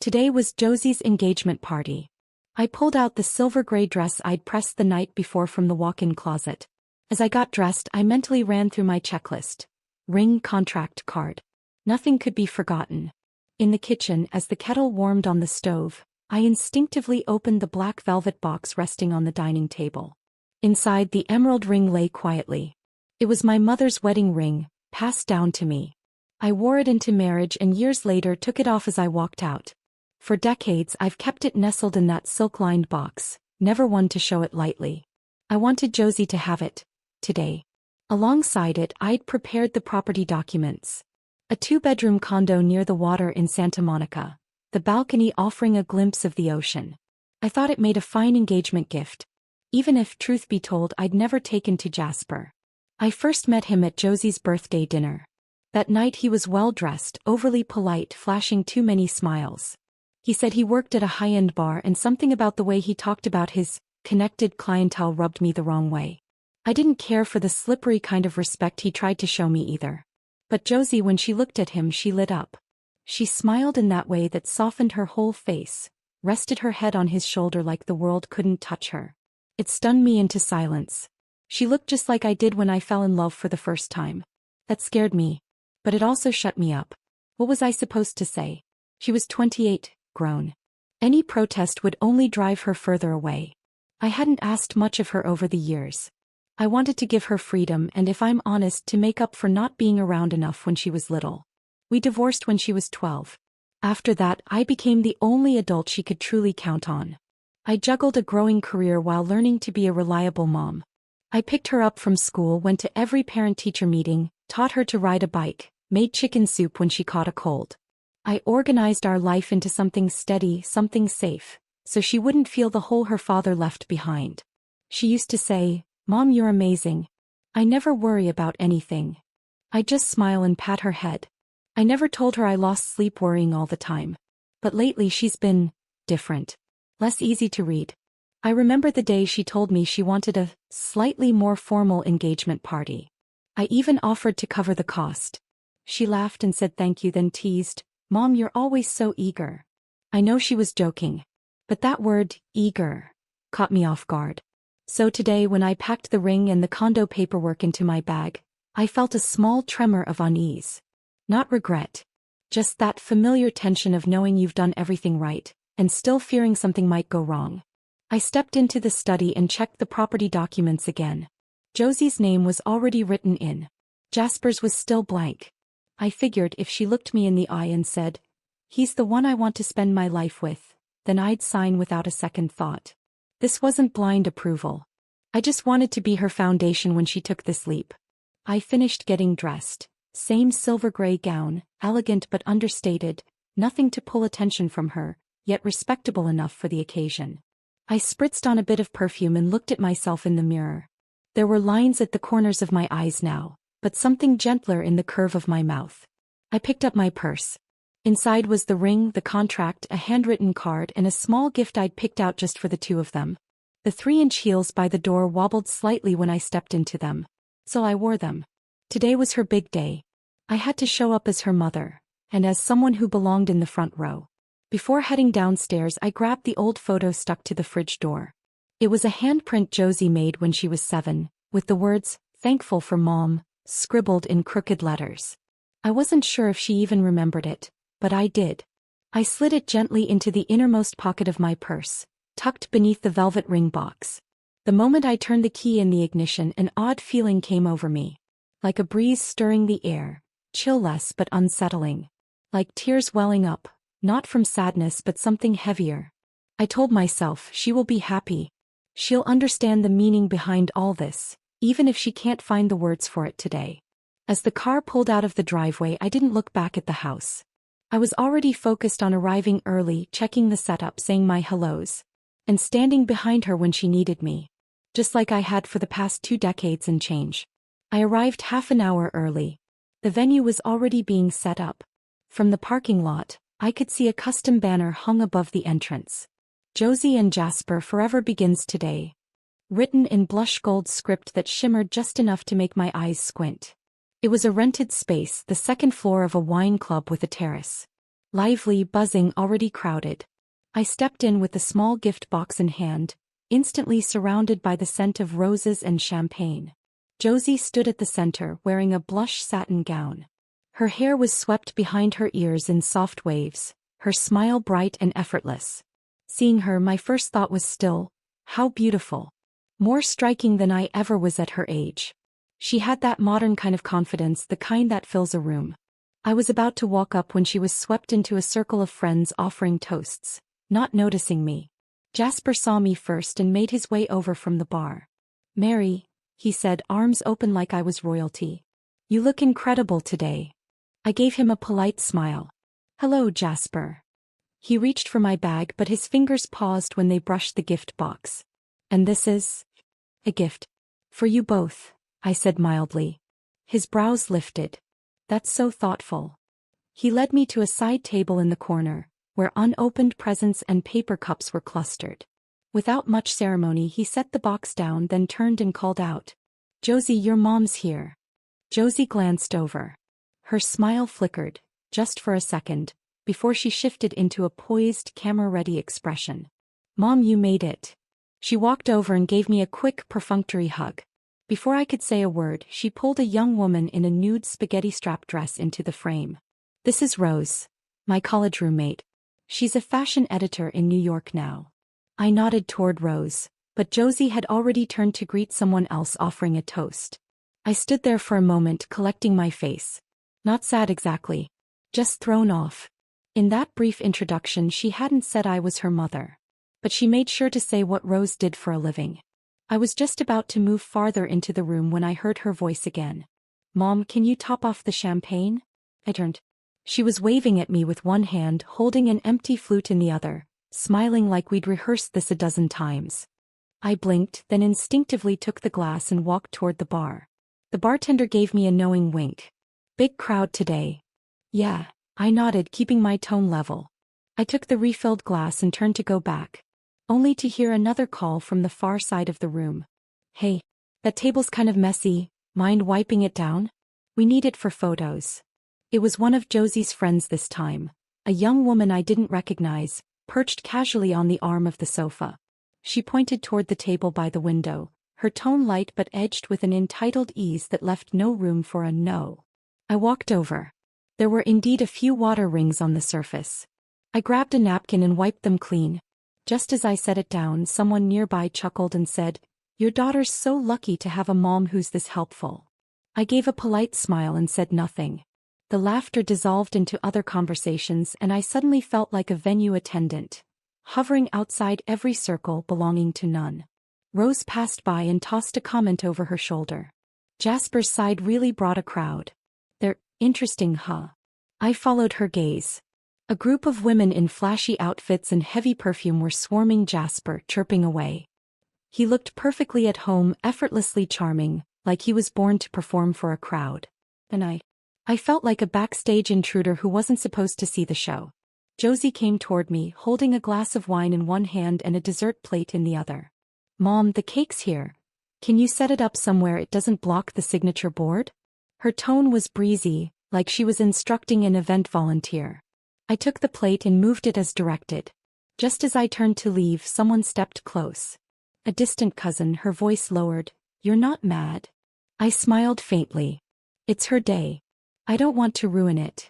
Today was Josie's engagement party. I pulled out the silver gray dress I'd pressed the night before from the walk-in closet. As I got dressed, I mentally ran through my checklist. Ring, contract, card. Nothing could be forgotten. In the kitchen, as the kettle warmed on the stove, I instinctively opened the black velvet box resting on the dining table. Inside, the emerald ring lay quietly. It was my mother's wedding ring, passed down to me. I wore it into marriage and years later took it off as I walked out. For decades I've kept it nestled in that silk-lined box, never one to show it lightly. I wanted Josie to have it, today. Alongside it I'd prepared the property documents. A 2-bedroom condo near the water in Santa Monica, the balcony offering a glimpse of the ocean. I thought it made a fine engagement gift. Even if, truth be told, I'd never taken to Jasper. I first met him at Josie's birthday dinner. That night he was well-dressed, overly polite, flashing too many smiles. He said he worked at a high-end bar and something about the way he talked about his connected clientele rubbed me the wrong way. I didn't care for the slippery kind of respect he tried to show me either. But Josie, when she looked at him, she lit up. She smiled in that way that softened her whole face, rested her head on his shoulder like the world couldn't touch her. It stunned me into silence. She looked just like I did when I fell in love for the first time. That scared me. But it also shut me up. What was I supposed to say? She was 28, grown. Any protest would only drive her further away. I hadn't asked much of her over the years. I wanted to give her freedom and, if I'm honest, to make up for not being around enough when she was little. We divorced when she was 12. After that, I became the only adult she could truly count on. I juggled a growing career while learning to be a reliable mom. I picked her up from school, went to every parent-teacher meeting, taught her to ride a bike, made chicken soup when she caught a cold. I organized our life into something steady, something safe, so she wouldn't feel the hole her father left behind. She used to say, "Mom, you're amazing. I never worry about anything." I just smile and pat her head. I never told her I lost sleep worrying all the time. But lately she's been different. Less easy to read. I remember the day she told me she wanted a slightly more formal engagement party. I even offered to cover the cost. She laughed and said thank you, then teased, "Mom, you're always so eager." I know she was joking. But that word, eager, caught me off guard. So today, when I packed the ring and the condo paperwork into my bag, I felt a small tremor of unease. Not regret. Just that familiar tension of knowing you've done everything right, and still fearing something might go wrong. I stepped into the study and checked the property documents again. Josie's name was already written in. Jasper's was still blank. I figured if she looked me in the eye and said, "He's the one I want to spend my life with," then I'd sign without a second thought. This wasn't blind approval. I just wanted to be her foundation when she took this leap. I finished getting dressed. Same silver gray gown, elegant but understated, nothing to pull attention from her, yet respectable enough for the occasion. I spritzed on a bit of perfume and looked at myself in the mirror. There were lines at the corners of my eyes now, but something gentler in the curve of my mouth. I picked up my purse. Inside was the ring, the contract, a handwritten card, and a small gift I'd picked out just for the two of them. The 3-inch heels by the door wobbled slightly when I stepped into them. So I wore them. Today was her big day. I had to show up as her mother, and as someone who belonged in the front row. Before heading downstairs, I grabbed the old photo stuck to the fridge door. It was a handprint Josie made when she was 7, with the words, "Thankful for Mom," scribbled in crooked letters. I wasn't sure if she even remembered it, but I did. I slid it gently into the innermost pocket of my purse, tucked beneath the velvet ring box. The moment I turned the key in the ignition, an odd feeling came over me. Like a breeze stirring the air, chill-less but unsettling. Like tears welling up, not from sadness but something heavier. I told myself, she will be happy. She'll understand the meaning behind all this, even if she can't find the words for it today. As the car pulled out of the driveway, I didn't look back at the house. I was already focused on arriving early, checking the setup, saying my hellos, and standing behind her when she needed me. Just like I had for the past 2 decades and change. I arrived half an hour early. The venue was already being set up. From the parking lot, I could see a custom banner hung above the entrance. "Josie and Jasper forever begins today." Written in blush gold script that shimmered just enough to make my eyes squint. It was a rented space, the second floor of a wine club with a terrace. Lively, buzzing, already crowded. I stepped in with the small gift box in hand, instantly surrounded by the scent of roses and champagne. Josie stood at the center wearing a blush satin gown. Her hair was swept behind her ears in soft waves, her smile bright and effortless. Seeing her, my first thought was still, how beautiful. More striking than I ever was at her age. She had that modern kind of confidence, the kind that fills a room. I was about to walk up when she was swept into a circle of friends offering toasts, not noticing me. Jasper saw me first and made his way over from the bar. "Mary," he said, arms open like I was royalty. "You look incredible today." I gave him a polite smile. "Hello, Jasper." He reached for my bag, but his fingers paused when they brushed the gift box. "And this is a gift for you both," I said mildly. His brows lifted. "That's so thoughtful." He led me to a side table in the corner, where unopened presents and paper cups were clustered. Without much ceremony, he set the box down, then turned and called out, "Josie, your mom's here." Josie glanced over. Her smile flickered, just for a second, before she shifted into a poised, camera-ready expression. "Mom, you made it." She walked over and gave me a quick, perfunctory hug. Before I could say a word, she pulled a young woman in a nude spaghetti strap dress into the frame. "This is Rose, my college roommate. She's a fashion editor in New York now." I nodded toward Rose, but Josie had already turned to greet someone else offering a toast. I stood there for a moment, collecting my face. Not sad exactly. Just thrown off. In that brief introduction, she hadn't said I was her mother. But she made sure to say what Rose did for a living. I was just about to move farther into the room when I heard her voice again. "Mom, can you top off the champagne?" I turned. She was waving at me with one hand, holding an empty flute in the other, smiling like we'd rehearsed this a dozen times. I blinked, then instinctively took the glass and walked toward the bar. The bartender gave me a knowing wink. "Big crowd today." "Yeah," I nodded, keeping my tone level. I took the refilled glass and turned to go back, only to hear another call from the far side of the room. "Hey, that table's kind of messy, mind wiping it down? We need it for photos." It was one of Josie's friends this time, a young woman I didn't recognize, perched casually on the arm of the sofa. She pointed toward the table by the window, her tone light but edged with an entitled ease that left no room for a no. I walked over. There were indeed a few water rings on the surface. I grabbed a napkin and wiped them clean. Just as I set it down, someone nearby chuckled and said, "Your daughter's so lucky to have a mom who's this helpful." I gave a polite smile and said nothing. The laughter dissolved into other conversations, and I suddenly felt like a venue attendant, hovering outside every circle belonging to none. Rose passed by and tossed a comment over her shoulder. Jasper's side really brought a crowd. "They're interesting, huh?" I followed her gaze. A group of women in flashy outfits and heavy perfume were swarming Jasper, chirping away. He looked perfectly at home, effortlessly charming, like he was born to perform for a crowd. And I felt like a backstage intruder who wasn't supposed to see the show. Josie came toward me, holding a glass of wine in one hand and a dessert plate in the other. "Mom, the cake's here. Can you set it up somewhere it doesn't block the signature board?" Her tone was breezy, like she was instructing an event volunteer. I took the plate and moved it as directed. Just as I turned to leave, someone stepped close. A distant cousin, her voice lowered. "You're not mad?" I smiled faintly. "It's her day. I don't want to ruin it."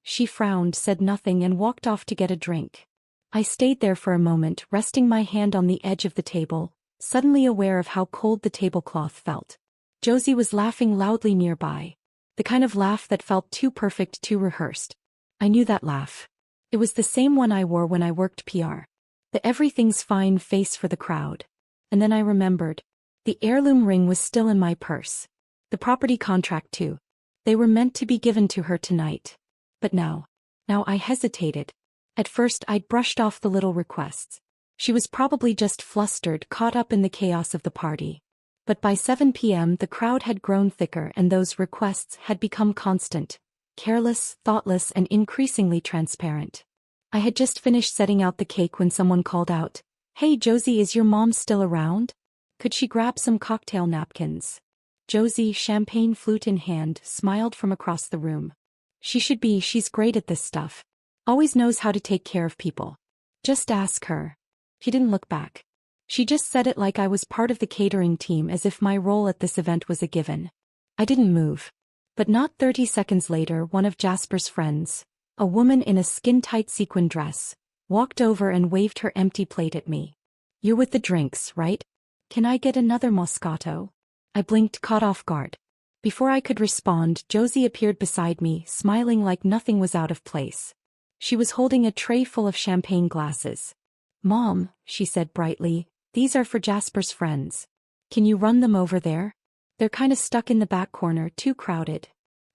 She frowned, said nothing, and walked off to get a drink. I stayed there for a moment, resting my hand on the edge of the table, suddenly aware of how cold the tablecloth felt. Josie was laughing loudly nearby. The kind of laugh that felt too perfect, too rehearsed. I knew that laugh. It was the same one I wore when I worked PR. The everything's fine face for the crowd. And then I remembered. The heirloom ring was still in my purse. The property contract too. They were meant to be given to her tonight. But now I hesitated. At first I'd brushed off the little requests. She was probably just flustered, caught up in the chaos of the party. But by 7 p.m. the crowd had grown thicker and those requests had become constant. Careless, thoughtless, and increasingly transparent. I had just finished setting out the cake when someone called out, "Hey Josie, is your mom still around? Could she grab some cocktail napkins?" Josie, champagne flute in hand, smiled from across the room. "She should be, she's great at this stuff." Always knows how to take care of people. Just ask her. He didn't look back. She just said it like I was part of the catering team, as if my role at this event was a given. I didn't move. But not 30 seconds later, one of Jasper's friends, a woman in a skin-tight sequin dress, walked over and waved her empty plate at me. "You're with the drinks, right? Can I get another Moscato?" I blinked, caught off guard. Before I could respond, Josie appeared beside me, smiling like nothing was out of place. She was holding a tray full of champagne glasses. "Mom," she said brightly, "these are for Jasper's friends. Can you run them over there? They're kinda stuck in the back corner, too crowded."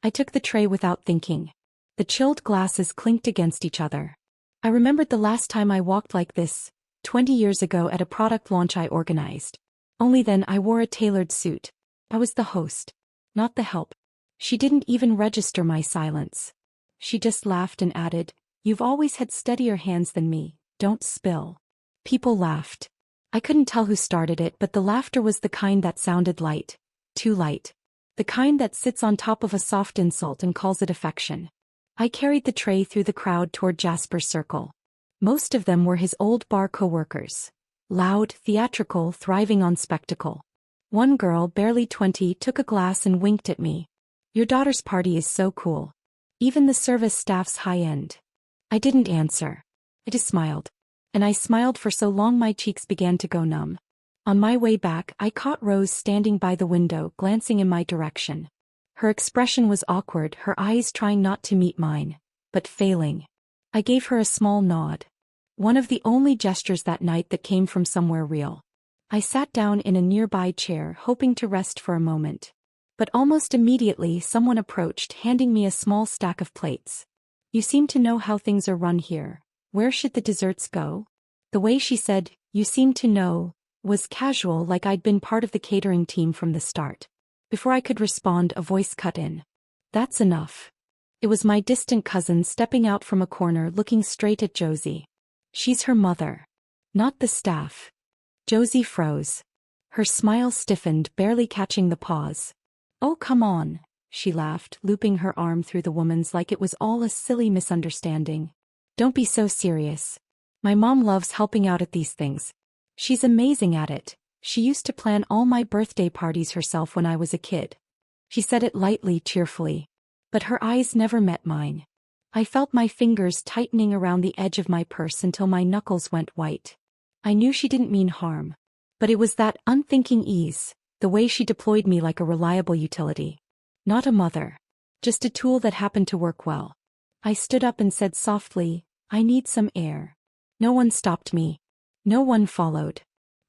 I took the tray without thinking. The chilled glasses clinked against each other. I remembered the last time I walked like this, 20 years ago at a product launch I organized. Only then I wore a tailored suit. I was the host, not the help. She didn't even register my silence. She just laughed and added, "You've always had steadier hands than me, don't spill." People laughed. I couldn't tell who started it, but the laughter was the kind that sounded light. Too light. The kind that sits on top of a soft insult and calls it affection. I carried the tray through the crowd toward Jasper's circle. Most of them were his old bar co-workers. Loud, theatrical, thriving on spectacle. One girl, barely 20, took a glass and winked at me. "Your daughter's party is so cool. Even the service staff's high-end." I didn't answer. I just smiled. And I smiled for so long my cheeks began to go numb. On my way back, I caught Rose standing by the window, glancing in my direction. Her expression was awkward, her eyes trying not to meet mine, but failing. I gave her a small nod. One of the only gestures that night that came from somewhere real. I sat down in a nearby chair, hoping to rest for a moment. But almost immediately someone approached, handing me a small stack of plates. "You seem to know how things are run here. Where should the desserts go?" The way she said, "You seem to know," was casual, like I'd been part of the catering team from the start. Before I could respond, a voice cut in. "That's enough." It was my distant cousin stepping out from a corner, looking straight at Josie. "She's her mother. Not the staff." Josie froze. Her smile stiffened, barely catching the pause. "Oh, come on," she laughed, looping her arm through the woman's like it was all a silly misunderstanding. "Don't be so serious. My mom loves helping out at these things. She's amazing at it. She used to plan all my birthday parties herself when I was a kid." She said it lightly, cheerfully. But her eyes never met mine. I felt my fingers tightening around the edge of my purse until my knuckles went white. I knew she didn't mean harm. But it was that unthinking ease, the way she deployed me like a reliable utility. Not a mother. Just a tool that happened to work well. I stood up and said softly, "I need some air." No one stopped me. No one followed.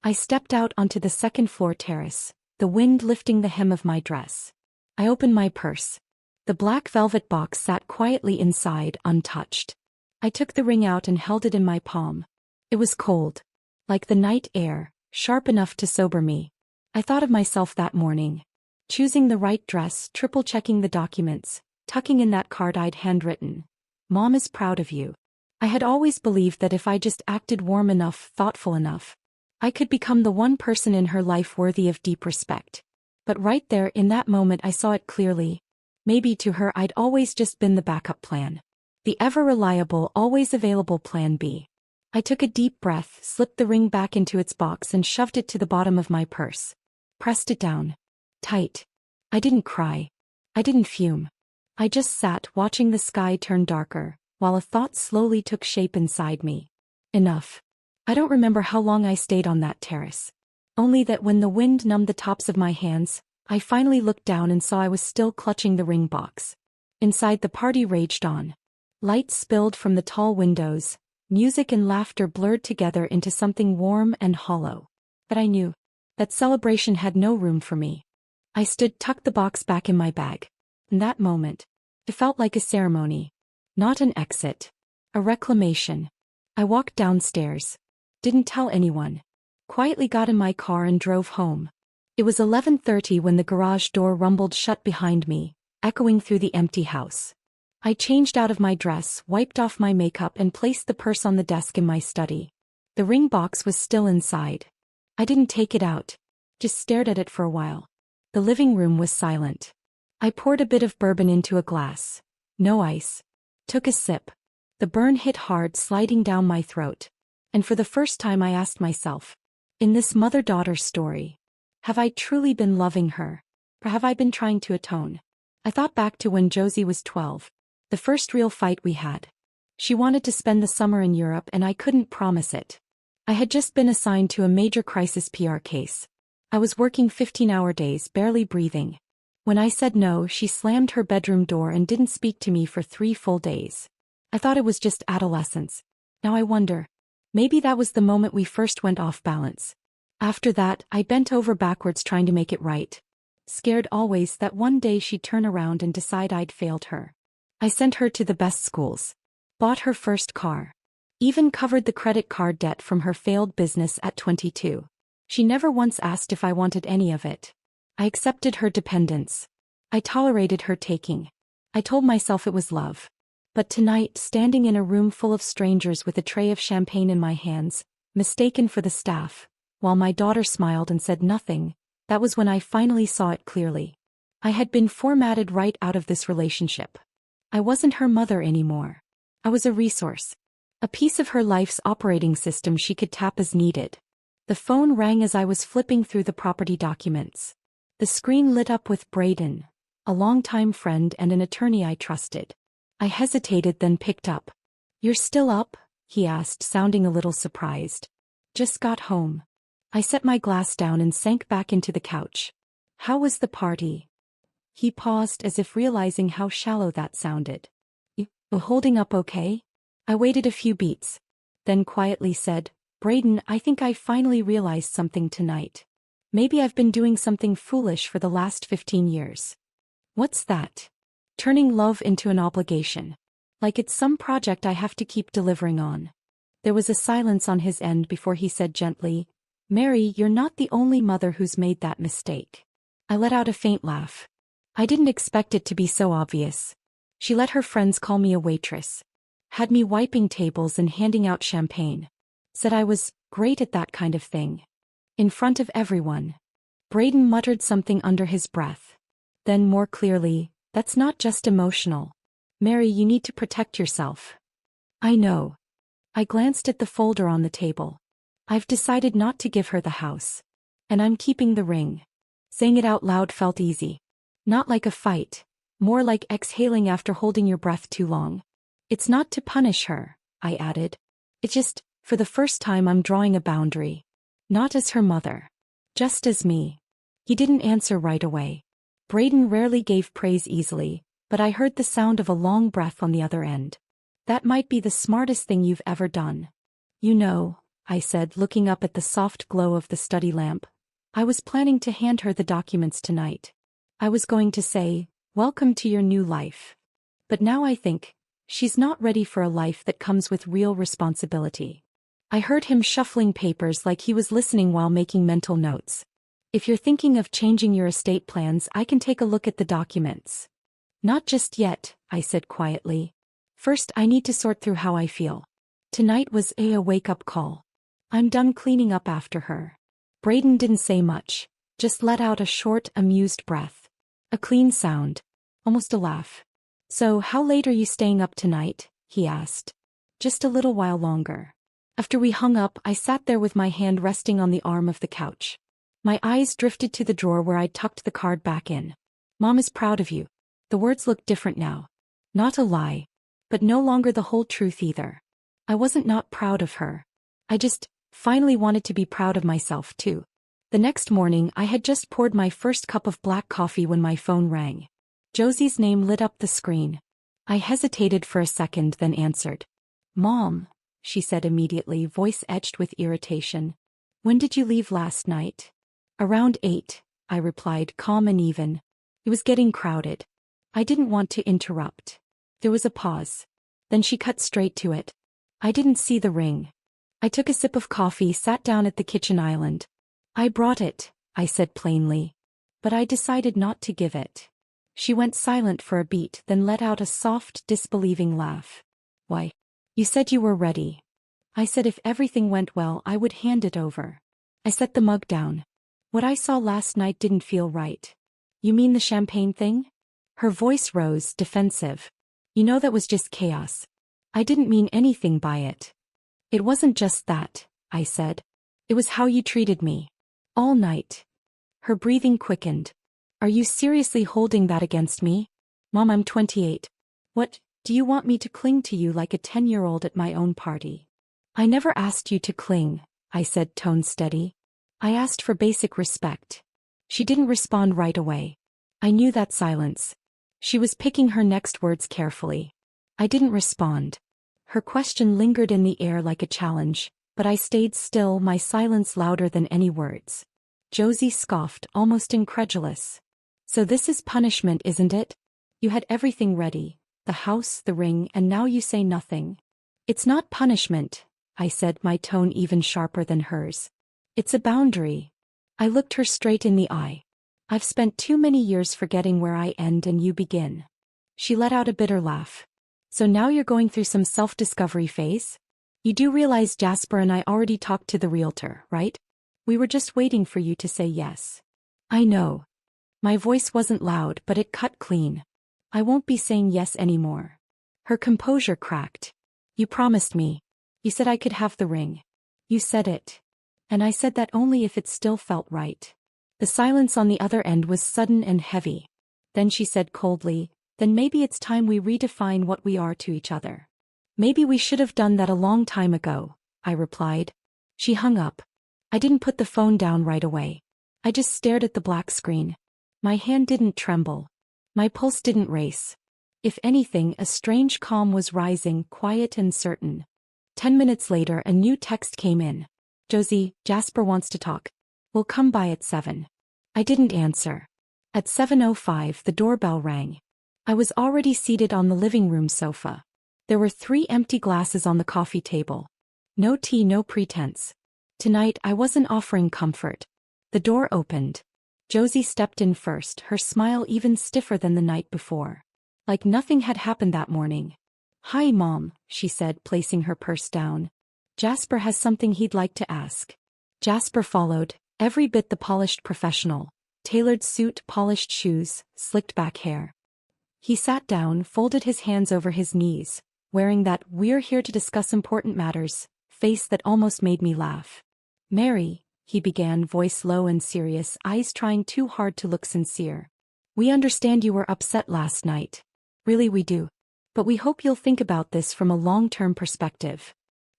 I stepped out onto the second-floor terrace, the wind lifting the hem of my dress. I opened my purse. The black velvet box sat quietly inside, untouched. I took the ring out and held it in my palm. It was cold. Like the night air, sharp enough to sober me. I thought of myself that morning. Choosing the right dress, triple-checking the documents, tucking in that card I'd handwritten. "Mom is proud of you." I had always believed that if I just acted warm enough, thoughtful enough, I could become the one person in her life worthy of deep respect. But right there in that moment I saw it clearly. Maybe to her I'd always just been the backup plan. The ever-reliable, always available plan B. I took a deep breath, slipped the ring back into its box and shoved it to the bottom of my purse. Pressed it down. Tight. I didn't cry. I didn't fume. I just sat watching the sky turn darker, while a thought slowly took shape inside me. Enough. I don't remember how long I stayed on that terrace. Only that when the wind numbed the tops of my hands, I finally looked down and saw I was still clutching the ring box. Inside, the party raged on. Lights spilled from the tall windows, music and laughter blurred together into something warm and hollow. But I knew that celebration had no room for me. I stood, tucked the box back in my bag. In that moment, it felt like a ceremony. Not an exit. A reclamation. I walked downstairs. Didn't tell anyone. Quietly got in my car and drove home. It was 11:30 when the garage door rumbled shut behind me, echoing through the empty house. I changed out of my dress, wiped off my makeup and placed the purse on the desk in my study. The ring box was still inside. I didn't take it out. Just stared at it for a while. The living room was silent. I poured a bit of bourbon into a glass. No ice. Took a sip. The burn hit hard, sliding down my throat. And for the first time I asked myself, in this mother-daughter story, have I truly been loving her? Or have I been trying to atone? I thought back to when Josie was 12, the first real fight we had. She wanted to spend the summer in Europe and I couldn't promise it. I had just been assigned to a major crisis PR case. I was working 15-hour days, barely breathing. When I said no, she slammed her bedroom door and didn't speak to me for 3 full days. I thought it was just adolescence. Now I wonder, maybe that was the moment we first went off balance. After that, I bent over backwards trying to make it right. Scared always that one day she'd turn around and decide I'd failed her. I sent her to the best schools. Bought her first car. Even covered the credit card debt from her failed business at 22. She never once asked if I wanted any of it. I accepted her dependence. I tolerated her taking. I told myself it was love. But tonight, standing in a room full of strangers with a tray of champagne in my hands, mistaken for the staff, while my daughter smiled and said nothing, that was when I finally saw it clearly. I had been formatted right out of this relationship. I wasn't her mother anymore. I was a resource. A piece of her life's operating system she could tap as needed. The phone rang as I was flipping through the property documents. The screen lit up with Braden, a longtime friend and an attorney I trusted. I hesitated, then picked up. "You're still up?" he asked, sounding a little surprised. "Just got home." I set my glass down and sank back into the couch. "How was the party?" He paused as if realizing how shallow that sounded. "You holding up okay?" I waited a few beats, then quietly said, "Braden, I think I finally realized something tonight. Maybe I've been doing something foolish for the last 15 years. "What's that?" "Turning love into an obligation. Like it's some project I have to keep delivering on." There was a silence on his end before he said gently, "Mary, you're not the only mother who's made that mistake." I let out a faint laugh. I didn't expect it to be so obvious. She let her friends call me a waitress. Had me wiping tables and handing out champagne. Said I was great at that kind of thing. In front of everyone. Braden muttered something under his breath. Then more clearly, "That's not just emotional. Mary, you need to protect yourself." "I know." I glanced at the folder on the table. "I've decided not to give her the house. And I'm keeping the ring." Saying it out loud felt easy. Not like a fight. More like exhaling after holding your breath too long. "It's not to punish her," I added. "It's just, for the first time I'm drawing a boundary. Not as her mother. Just as me." He didn't answer right away. Braden rarely gave praise easily, but I heard the sound of a long breath on the other end. "That might be the smartest thing you've ever done." "You know," I said, looking up at the soft glow of the study lamp, "I was planning to hand her the documents tonight. I was going to say, 'Welcome to your new life.' But now I think, she's not ready for a life that comes with real responsibility." I heard him shuffling papers like he was listening while making mental notes. "If you're thinking of changing your estate plans, I can take a look at the documents." "Not just yet," I said quietly. "First, I need to sort through how I feel. Tonight was a wake-up call. I'm done cleaning up after her." Braden didn't say much, just let out a short, amused breath. A clean sound. Almost a laugh. "So how late are you staying up tonight?" he asked. "Just a little while longer." After we hung up, I sat there with my hand resting on the arm of the couch. My eyes drifted to the drawer where I'd tucked the card back in. "Mom is proud of you." The words looked different now. Not a lie. But no longer the whole truth either. I wasn't not proud of her. I just finally wanted to be proud of myself too. The next morning, I had just poured my first cup of black coffee when my phone rang. Josie's name lit up the screen. I hesitated for a second, then answered. "Mom," she said immediately, voice etched with irritation. "When did you leave last night?" "Around 8, I replied, calm and even. It was getting crowded. I didn't want to interrupt. There was a pause. Then she cut straight to it. "I didn't see the ring." I took a sip of coffee, sat down at the kitchen island. "I brought it," I said plainly. "But I decided not to give it." She went silent for a beat, then let out a soft, disbelieving laugh. "Why? You said you were ready." I said if everything went well, I would hand it over. I set the mug down. "What I saw last night didn't feel right." "You mean the champagne thing?" Her voice rose, defensive. "You know that was just chaos. I didn't mean anything by it. It wasn't just that, I said. It was how you treated me. All night. Her breathing quickened. Are you seriously holding that against me? Mom, I'm 28. What, do you want me to cling to you like a 10-year-old at my own party? I never asked you to cling, I said, tone steady. I asked for basic respect. She didn't respond right away. I knew that silence. She was picking her next words carefully. I didn't respond. Her question lingered in the air like a challenge, but I stayed still, my silence louder than any words. Josie scoffed, almost incredulous. So this is punishment, isn't it? You had everything ready, the house, the ring, and now you say nothing. It's not punishment, I said, my tone even sharper than hers. It's a boundary. I looked her straight in the eye. I've spent too many years forgetting where I end and you begin. She let out a bitter laugh. So now you're going through some self-discovery phase? You do realize Jasper and I already talked to the realtor, right? We were just waiting for you to say yes. I know. My voice wasn't loud, but it cut clean. I won't be saying yes anymore. Her composure cracked. You promised me. You said I could have the ring. You said it. And I said that only if it still felt right. The silence on the other end was sudden and heavy. Then she said coldly, then maybe it's time we redefine what we are to each other. Maybe we should have done that a long time ago, I replied. She hung up. I didn't put the phone down right away. I just stared at the black screen. My hand didn't tremble. My pulse didn't race. If anything, a strange calm was rising, quiet and certain. 10 minutes later, a new text came in. Josie, Jasper wants to talk. We'll come by at 7. I didn't answer. At 7:05, the doorbell rang. I was already seated on the living room sofa. There were 3 empty glasses on the coffee table. No tea, no pretense. Tonight I wasn't offering comfort. The door opened. Josie stepped in first, her smile even stiffer than the night before. Like nothing had happened that morning. Hi, Mom, she said, placing her purse down. Jasper has something he'd like to ask. Jasper followed, every bit the polished professional. Tailored suit, polished shoes, slicked back hair. He sat down, folded his hands over his knees, wearing that "we're here to discuss important matters" face that almost made me laugh. Mary, he began, voice low and serious, eyes trying too hard to look sincere. We understand you were upset last night. Really, we do. But we hope you'll think about this from a long-term perspective.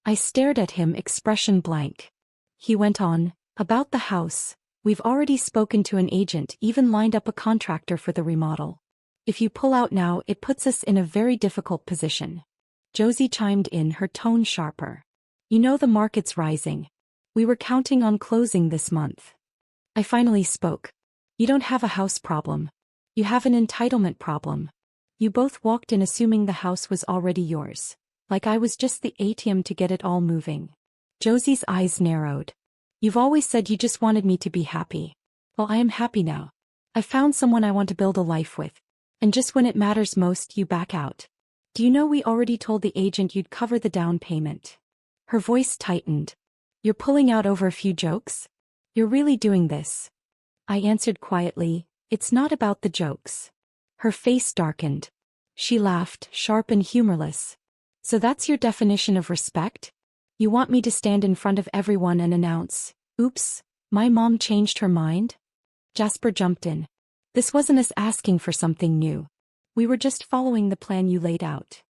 I stared at him, expression blank. He went on, about the house. We've already spoken to an agent, even lined up a contractor for the remodel. If you pull out now, it puts us in a very difficult position. Josie chimed in, her tone sharper. You know the market's rising. We were counting on closing this month. I finally spoke. You don't have a house problem. You have an entitlement problem. You both walked in assuming the house was already yours. Like I was just the ATM to get it all moving. Josie's eyes narrowed. You've always said you just wanted me to be happy. Well, I am happy now. I've found someone I want to build a life with. And just when it matters most, you back out. Do you know we already told the agent you'd cover the down payment? Her voice tightened. You're pulling out over a few jokes? You're really doing this? I answered quietly, it's not about the jokes. Her face darkened. She laughed, sharp and humorless. So that's your definition of respect? You want me to stand in front of everyone and announce, oops, my mom changed her mind? Jasper jumped in. This wasn't us asking for something new. We were just following the plan you laid out.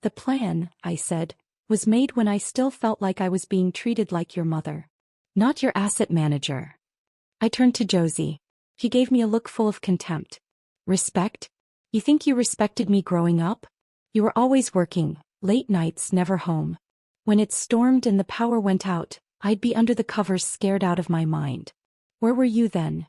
The plan, I said, was made when I still felt like I was being treated like your mother. Not your asset manager. I turned to Josie. She gave me a look full of contempt. Respect? You think you respected me growing up? You were always working, late nights, never home. When it stormed and the power went out, I'd be under the covers scared out of my mind. Where were you then?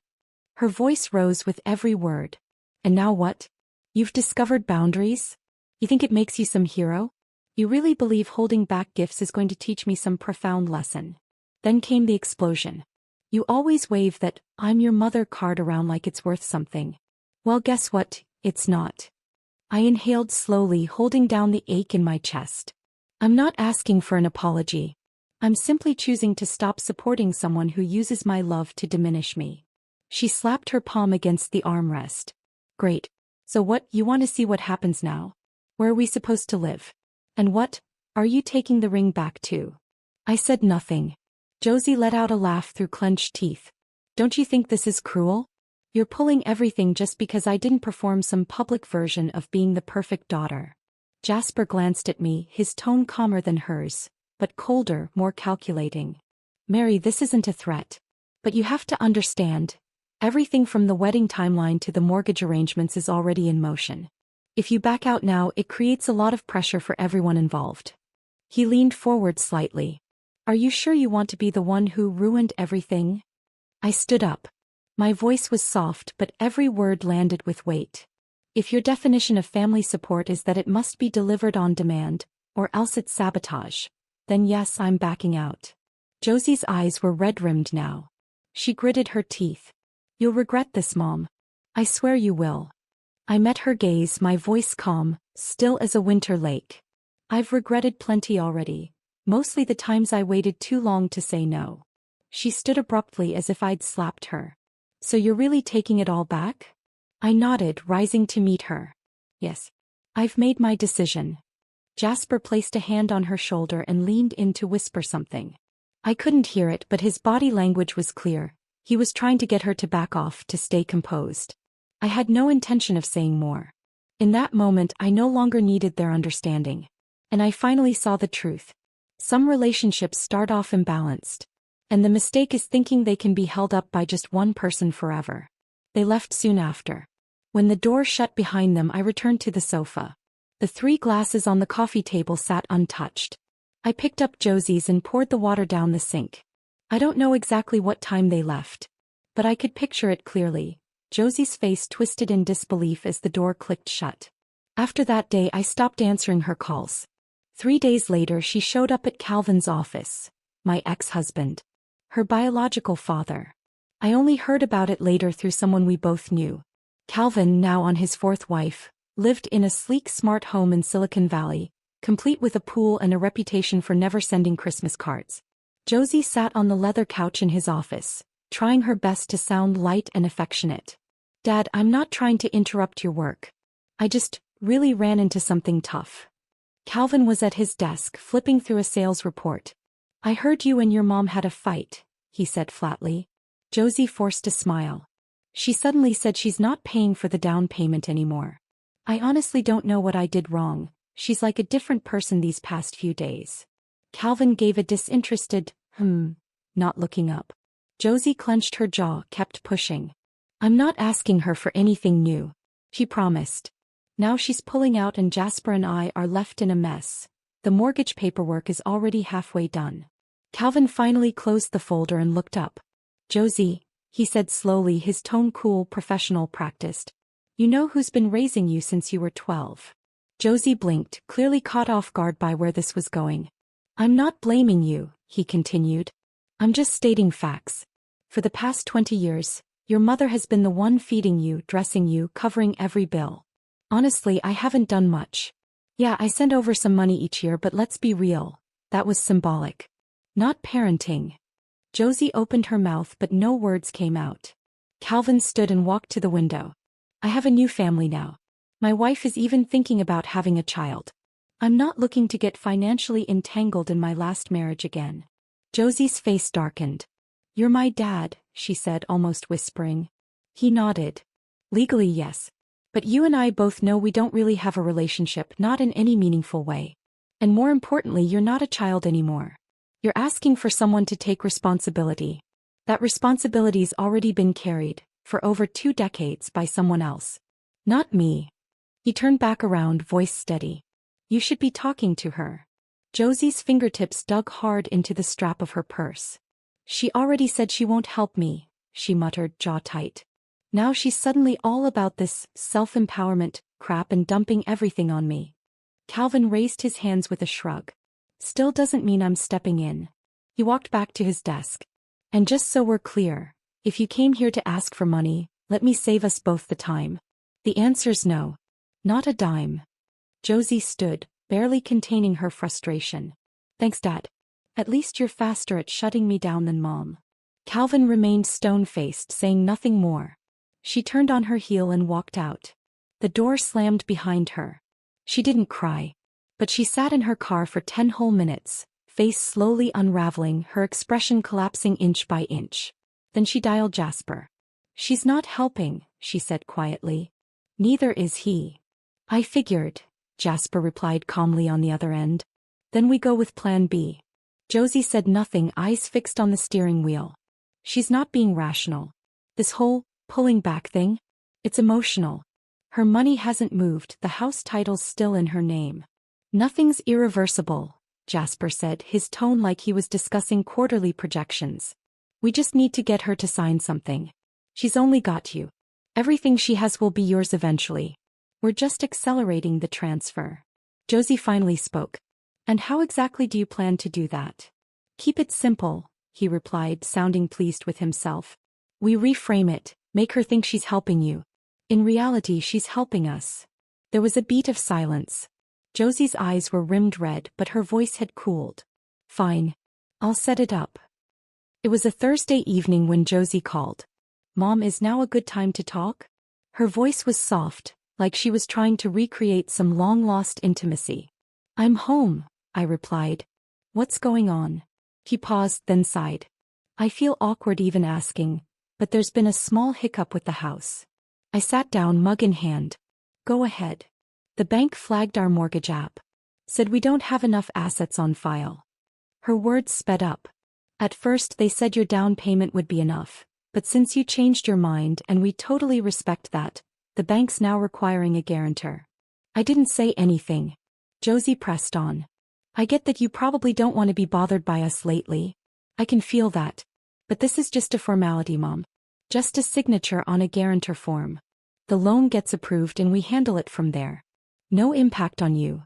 Her voice rose with every word. And now what? You've discovered boundaries? You think it makes you some hero? You really believe holding back gifts is going to teach me some profound lesson? Then came the explosion. You always wave that "I'm your mother" card around like it's worth something. Well, guess what? It's not. I inhaled slowly, holding down the ache in my chest. I'm not asking for an apology. I'm simply choosing to stop supporting someone who uses my love to diminish me. She slapped her palm against the armrest. Great. So what, you want to see what happens now? Where are we supposed to live? And what? Are you taking the ring back too? I said nothing. Josie let out a laugh through clenched teeth. Don't you think this is cruel? You're pulling everything just because I didn't perform some public version of being the perfect daughter. Jasper glanced at me, his tone calmer than hers, but colder, more calculating. Mary, this isn't a threat. But you have to understand. Everything from the wedding timeline to the mortgage arrangements is already in motion. If you back out now, it creates a lot of pressure for everyone involved. He leaned forward slightly. Are you sure you want to be the one who ruined everything? I stood up. My voice was soft, but every word landed with weight. If your definition of family support is that it must be delivered on demand, or else it's sabotage, then yes, I'm backing out. Josie's eyes were red-rimmed now. She gritted her teeth. You'll regret this, Mom. I swear you will. I met her gaze, my voice calm, still as a winter lake. I've regretted plenty already, mostly the times I waited too long to say no. She stood abruptly as if I'd slapped her. So you're really taking it all back? I nodded, rising to meet her. Yes. I've made my decision. Jasper placed a hand on her shoulder and leaned in to whisper something. I couldn't hear it, but his body language was clear. He was trying to get her to back off, to stay composed. I had no intention of saying more. In that moment, I no longer needed their understanding. And I finally saw the truth. Some relationships start off imbalanced. And the mistake is thinking they can be held up by just one person forever. They left soon after. When the door shut behind them, I returned to the sofa. The 3 glasses on the coffee table sat untouched. I picked up Josie's and poured the water down the sink. I don't know exactly what time they left. But I could picture it clearly. Josie's face twisted in disbelief as the door clicked shut. After that day, I stopped answering her calls. 3 days later, she showed up at Calvin's office. My ex-husband. Her biological father. I only heard about it later through someone we both knew. Calvin, now on his 4th wife, lived in a sleek, smart home in Silicon Valley, complete with a pool and a reputation for never sending Christmas cards. Josie sat on the leather couch in his office, trying her best to sound light and affectionate. Dad, I'm not trying to interrupt your work. I just really ran into something tough. Calvin was at his desk, flipping through a sales report. I heard you and your mom had a fight, he said flatly. Josie forced a smile. She suddenly said she's not paying for the down payment anymore. I honestly don't know what I did wrong. She's like a different person these past few days. Calvin gave a disinterested, not looking up. Josie clenched her jaw, kept pushing. I'm not asking her for anything new. She promised. Now she's pulling out and Jasper and I are left in a mess. The mortgage paperwork is already halfway done. Calvin finally closed the folder and looked up. Josie, he said slowly, his tone cool, professional, practiced. You know who's been raising you since you were 12. Josie blinked, clearly caught off guard by where this was going. I'm not blaming you, he continued. I'm just stating facts. For the past 20 years, your mother has been the one feeding you, dressing you, covering every bill. Honestly, I haven't done much. Yeah, I send over some money each year, but let's be real. That was symbolic. Not parenting. Josie opened her mouth, but no words came out. Calvin stood and walked to the window. I have a new family now. My wife is even thinking about having a child. I'm not looking to get financially entangled in my last marriage again. Josie's face darkened. You're my dad, she said, almost whispering. He nodded. Legally, yes. But you and I both know we don't really have a relationship, not in any meaningful way. And more importantly, you're not a child anymore. You're asking for someone to take responsibility. That responsibility's already been carried, for over 2 decades, by someone else. Not me. He turned back around, voice steady. You should be talking to her. Josie's fingertips dug hard into the strap of her purse. She already said she won't help me, she muttered, jaw tight. Now she's suddenly all about this self-empowerment crap and dumping everything on me. Calvin raised his hands with a shrug. Still doesn't mean I'm stepping in. He walked back to his desk. And just so we're clear, if you came here to ask for money, let me save us both the time. The answer's no. Not a dime. Josie stood, barely containing her frustration. Thanks, Dad. At least you're faster at shutting me down than Mom. Calvin remained stone-faced, saying nothing more. She turned on her heel and walked out. The door slammed behind her. She didn't cry. But she sat in her car for 10 whole minutes, face slowly unraveling, her expression collapsing inch by inch. Then she dialed Jasper. "She's not helping," she said quietly. "Neither is he." "I figured," Jasper replied calmly on the other end. "Then we go with plan B." Josie said nothing, eyes fixed on the steering wheel. "She's not being rational. This whole pulling back thing? It's emotional. Her money hasn't moved, the house title's still in her name." "Nothing's irreversible," Jasper said, his tone like he was discussing quarterly projections. "We just need to get her to sign something. She's only got you. Everything she has will be yours eventually. We're just accelerating the transfer." Josie finally spoke. "And how exactly do you plan to do that?" "Keep it simple," he replied, sounding pleased with himself. "We reframe it, make her think she's helping you. In reality, she's helping us." There was a beat of silence. Josie's eyes were rimmed red, but her voice had cooled. "Fine. I'll set it up." It was a Thursday evening when Josie called. "Mom, is now a good time to talk?" Her voice was soft, like she was trying to recreate some long-lost intimacy. "I'm home," I replied. "What's going on?" He paused, then sighed. "I feel awkward even asking, but there's been a small hiccup with the house." I sat down, mug in hand. "Go ahead." "The bank flagged our mortgage app. Said we don't have enough assets on file." Her words sped up. "At first they said your down payment would be enough, but since you changed your mind, and we totally respect that, the bank's now requiring a guarantor." I didn't say anything. Josie pressed on. "I get that you probably don't want to be bothered by us lately. I can feel that. But this is just a formality, Mom. Just a signature on a guarantor form. The loan gets approved and we handle it from there. No impact on you."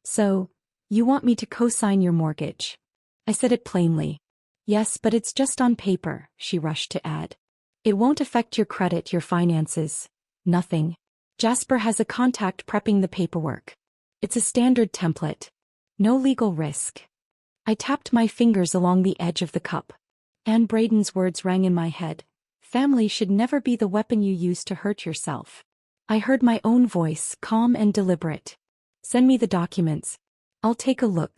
"So, you want me to co-sign your mortgage?" I said it plainly. "Yes, but it's just on paper," she rushed to add. "It won't affect your credit, your finances. Nothing. Jasper has a contact prepping the paperwork. It's a standard template. No legal risk." I tapped my fingers along the edge of the cup. Anne Braden's words rang in my head. "Family should never be the weapon you use to hurt yourself." I heard my own voice, calm and deliberate. "Send me the documents. I'll take a look."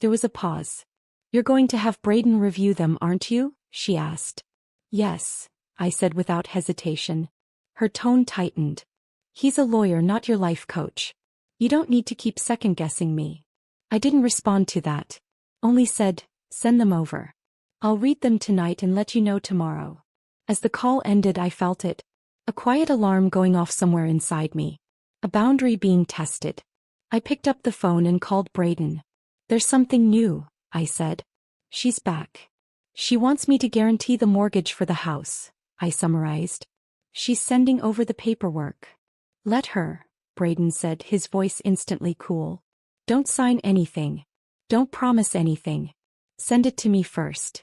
There was a pause. "You're going to have Braden review them, aren't you?" she asked. "Yes," I said without hesitation. Her tone tightened. "He's a lawyer, not your life coach. You don't need to keep second-guessing me." I didn't respond to that. Only said, "Send them over. I'll read them tonight and let you know tomorrow." As the call ended, I felt it. A quiet alarm going off somewhere inside me. A boundary being tested. I picked up the phone and called Braden. "There's something new," I said. "She's back. She wants me to guarantee the mortgage for the house," I summarized. "She's sending over the paperwork." "Let her," Braden said, his voice instantly cool. "Don't sign anything. Don't promise anything. Send it to me first."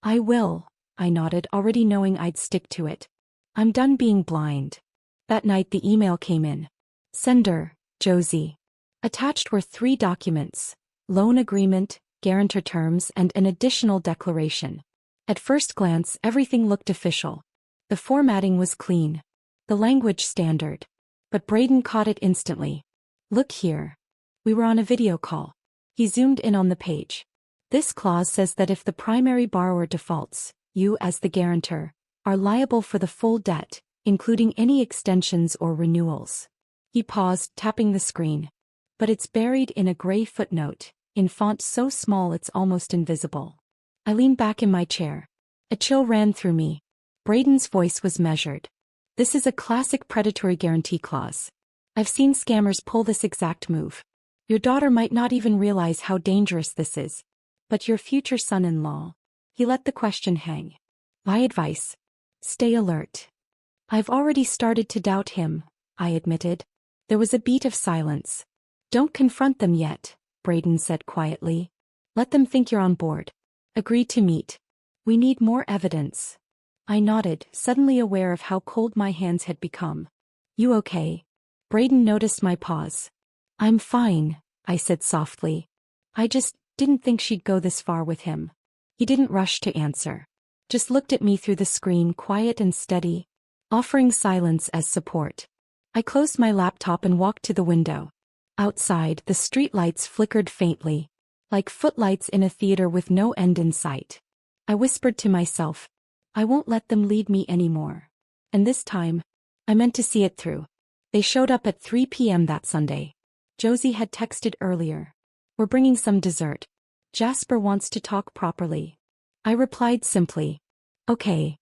"I will," I nodded, already knowing I'd stick to it. I'm done being blind. That night the email came in. Sender, Josie. Attached were 3 documents: loan agreement, guarantor terms, and an additional declaration. At first glance, everything looked official. The formatting was clean. The language standard. But Braden caught it instantly. "Look here." We were on a video call. He zoomed in on the page. "This clause says that if the primary borrower defaults, you, as the guarantor, are liable for the full debt, including any extensions or renewals." He paused, tapping the screen. "But it's buried in a gray footnote, in font so small it's almost invisible." I leaned back in my chair. A chill ran through me. Braden's voice was measured. "This is a classic predatory guarantee clause. I've seen scammers pull this exact move. Your daughter might not even realize how dangerous this is. But your future son-in-law." He let the question hang. "My advice? Stay alert." "I've already started to doubt him," I admitted. There was a beat of silence. "Don't confront them yet," Braden said quietly. "Let them think you're on board. Agree to meet. We need more evidence." I nodded, suddenly aware of how cold my hands had become. "You okay?" Braden noticed my pause. "I'm fine," I said softly. "I just didn't think she'd go this far with him." He didn't rush to answer. Just looked at me through the screen, quiet and steady, offering silence as support. I closed my laptop and walked to the window. Outside, the streetlights flickered faintly, like footlights in a theater with no end in sight. I whispered to myself, I won't let them lead me anymore. And this time, I meant to see it through. They showed up at 3 p.m. that Sunday. Josie had texted earlier. We're bringing some dessert. Jasper wants to talk properly. I replied simply, okay.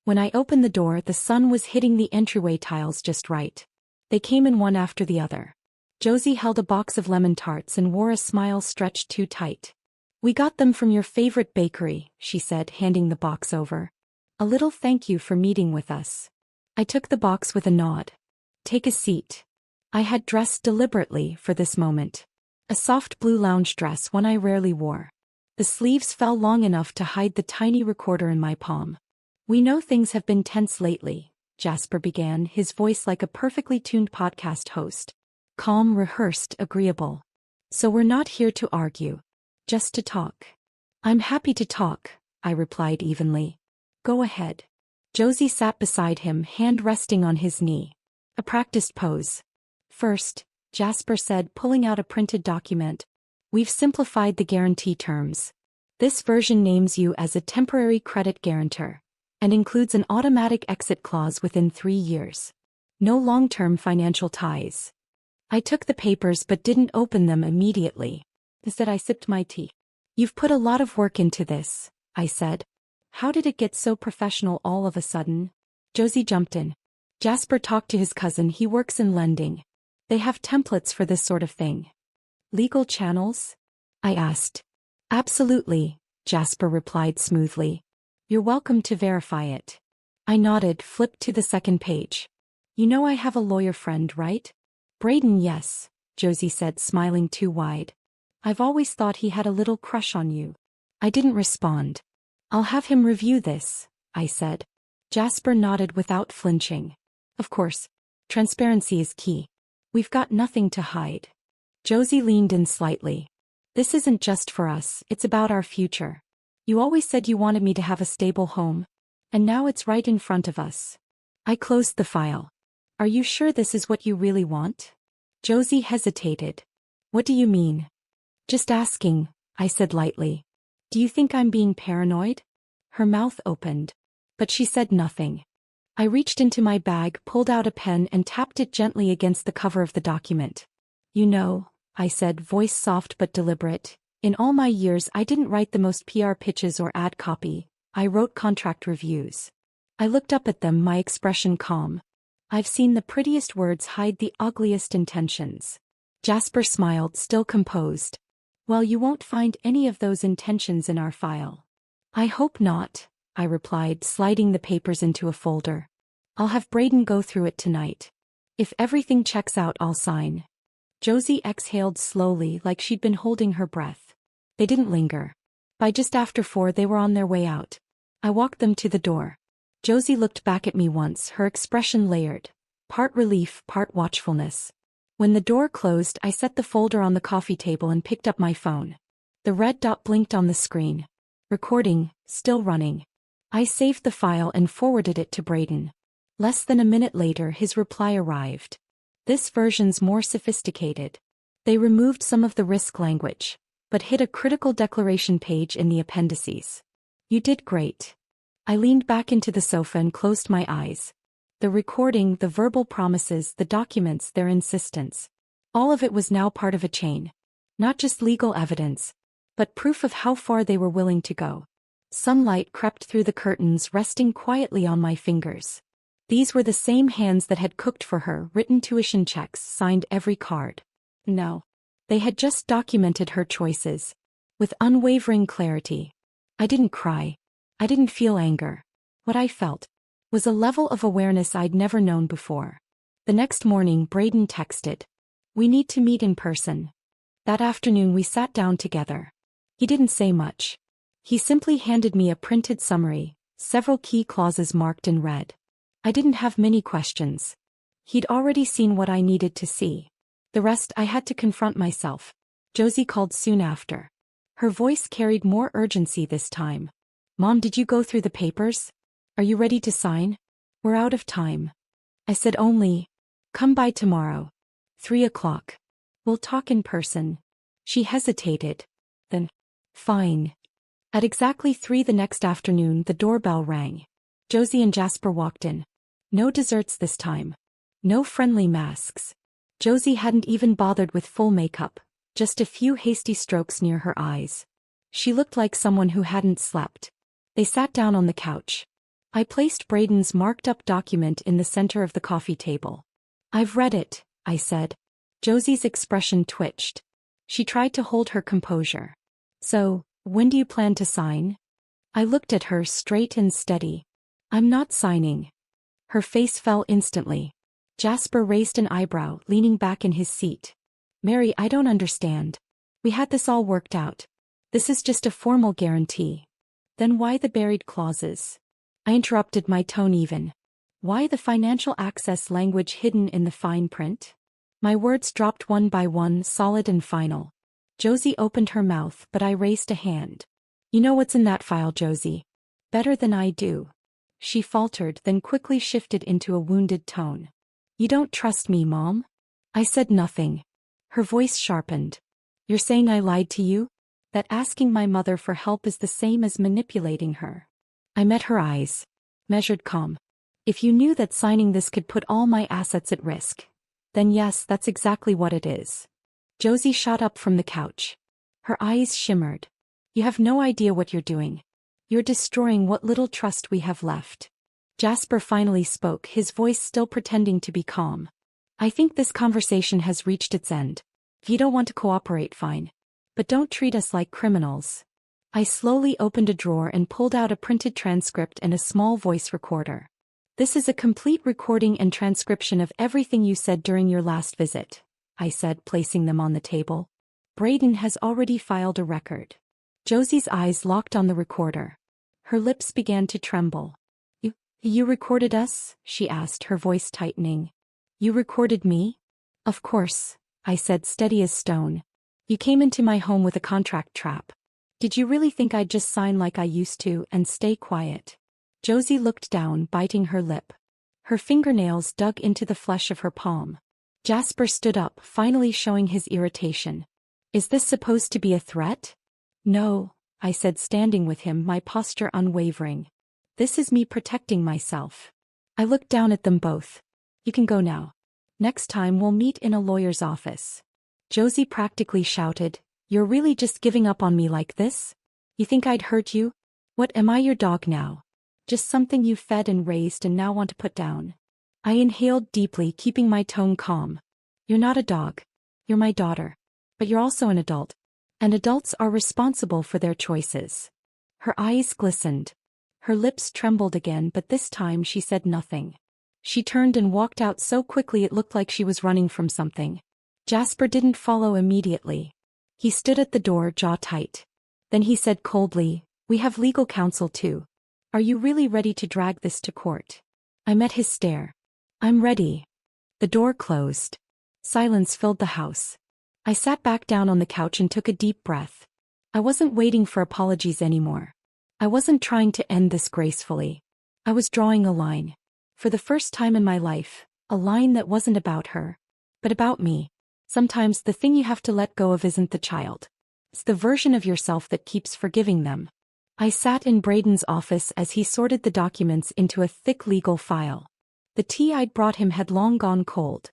When I opened the door, the sun was hitting the entryway tiles just right. They came in one after the other. Josie held a box of lemon tarts and wore a smile stretched too tight. We got them from your favorite bakery, she said, handing the box over. A little thank you for meeting with us. I took the box with a nod. Take a seat. I had dressed deliberately for this moment. A soft blue lounge dress, one I rarely wore. The sleeves fell long enough to hide the tiny recorder in my palm. We know things have been tense lately, Jasper began, his voice like a perfectly tuned podcast host. Calm, rehearsed, agreeable. So we're not here to argue. Just to talk. I'm happy to talk, I replied evenly. Go ahead. Josie sat beside him, hand resting on his knee. A practiced pose. First, Jasper said, pulling out a printed document. We've simplified the guarantee terms. This version names you as a temporary credit guarantor and includes an automatic exit clause within 3 years. No long-term financial ties. I took the papers but didn't open them immediately. Instead, I sipped my tea. You've put a lot of work into this, I said. How did it get so professional all of a sudden? Josie jumped in. Jasper talked to his cousin, he works in lending. They have templates for this sort of thing. Legal channels? I asked. Absolutely, Jasper replied smoothly. You're welcome to verify it. I nodded, flipped to the second page. You know I have a lawyer friend, right? Braden, yes, Josie said, smiling too wide. I've always thought he had a little crush on you. I didn't respond. I'll have him review this, I said. Jasper nodded without flinching. Of course, transparency is key. We've got nothing to hide. Josie leaned in slightly. This isn't just for us, it's about our future. You always said you wanted me to have a stable home. And now it's right in front of us. I closed the file. Are you sure this is what you really want? Josie hesitated. What do you mean? Just asking, I said lightly. Do you think I'm being paranoid? Her mouth opened. But she said nothing. I reached into my bag, pulled out a pen and tapped it gently against the cover of the document. You know, I said, voice soft but deliberate, in all my years I didn't write the most PR pitches or ad copy, I wrote contract reviews. I looked up at them, my expression calm. I've seen the prettiest words hide the ugliest intentions. Jasper smiled, still composed. Well, you won't find any of those intentions in our file. I hope not, I replied, sliding the papers into a folder. I'll have Braden go through it tonight. If everything checks out, I'll sign. Josie exhaled slowly, like she'd been holding her breath. They didn't linger. By just after 4 they were on their way out. I walked them to the door. Josie looked back at me once, her expression layered. Part relief, part watchfulness. When the door closed, I set the folder on the coffee table and picked up my phone. The red dot blinked on the screen. Recording, still running. I saved the file and forwarded it to Braden. Less than a minute later, his reply arrived. This version's more sophisticated. They removed some of the risk language, but hid a critical declaration page in the appendices. You did great. I leaned back into the sofa and closed my eyes. The recording, the verbal promises, the documents, their insistence. All of it was now part of a chain. Not just legal evidence, but proof of how far they were willing to go. Sunlight crept through the curtains, resting quietly on my fingers. These were the same hands that had cooked for her, written tuition checks, signed every card. No. They had just documented her choices. With unwavering clarity. I didn't cry. I didn't feel anger. What I felt was a level of awareness I'd never known before. The next morning, Braden texted. We need to meet in person. That afternoon we sat down together. He didn't say much. He simply handed me a printed summary, several key clauses marked in red. I didn't have many questions. He'd already seen what I needed to see. The rest I had to confront myself. Josie called soon after. Her voice carried more urgency this time. Mom, did you go through the papers? Are you ready to sign? We're out of time. I said only, come by tomorrow. 3 o'clock. We'll talk in person. She hesitated. Then, fine. At exactly 3 the next afternoon, the doorbell rang. Josie and Jasper walked in. No desserts this time. No friendly masks. Josie hadn't even bothered with full makeup, just a few hasty strokes near her eyes. She looked like someone who hadn't slept. They sat down on the couch. I placed Braden's marked-up document in the center of the coffee table. I've read it, I said. Josie's expression twitched. She tried to hold her composure. So, when do you plan to sign? I looked at her straight and steady. I'm not signing. Her face fell instantly. Jasper raised an eyebrow, leaning back in his seat. Mary, I don't understand. We had this all worked out. This is just a formal guarantee. Then why the buried clauses? I interrupted, my tone even. Why the financial access language hidden in the fine print? My words dropped one by one, solid and final. Josie opened her mouth, but I raised a hand. You know what's in that file, Josie. Better than I do. She faltered, then quickly shifted into a wounded tone. You don't trust me, Mom? I said nothing. Her voice sharpened. You're saying I lied to you? That asking my mother for help is the same as manipulating her? I met her eyes. Measured calm. If you knew that signing this could put all my assets at risk, then yes, that's exactly what it is. Josie shot up from the couch. Her eyes shimmered. You have no idea what you're doing. You're destroying what little trust we have left. Jasper finally spoke, his voice still pretending to be calm. I think this conversation has reached its end. If you don't want to cooperate, fine. But don't treat us like criminals. I slowly opened a drawer and pulled out a printed transcript and a small voice recorder. This is a complete recording and transcription of everything you said during your last visit, I said, placing them on the table. Braden has already filed a record. Josie's eyes locked on the recorder. Her lips began to tremble. You recorded us? She asked, her voice tightening. You recorded me? Of course, I said, steady as stone. You came into my home with a contract trap. Did you really think I'd just sign like I used to and stay quiet? Josie looked down, biting her lip. Her fingernails dug into the flesh of her palm. Jasper stood up, finally showing his irritation. Is this supposed to be a threat? No, I said, standing with him, my posture unwavering. This is me protecting myself. I looked down at them both. You can go now. Next time we'll meet in a lawyer's office. Josie practically shouted, You're really just giving up on me like this? You think I'd hurt you? What, am I your dog now? Just something you fed and raised and now want to put down. I inhaled deeply, keeping my tone calm. You're not a dog. You're my daughter. But you're also an adult. And adults are responsible for their choices. Her eyes glistened. Her lips trembled again, but this time she said nothing. She turned and walked out so quickly it looked like she was running from something. Jasper didn't follow immediately. He stood at the door, jaw tight. Then he said coldly, We have legal counsel too. Are you really ready to drag this to court? I met his stare. I'm ready. The door closed. Silence filled the house. I sat back down on the couch and took a deep breath. I wasn't waiting for apologies anymore. I wasn't trying to end this gracefully. I was drawing a line. For the first time in my life, a line that wasn't about her, but about me. Sometimes the thing you have to let go of isn't the child. It's the version of yourself that keeps forgiving them. I sat in Braden's office as he sorted the documents into a thick legal file. The tea I'd brought him had long gone cold.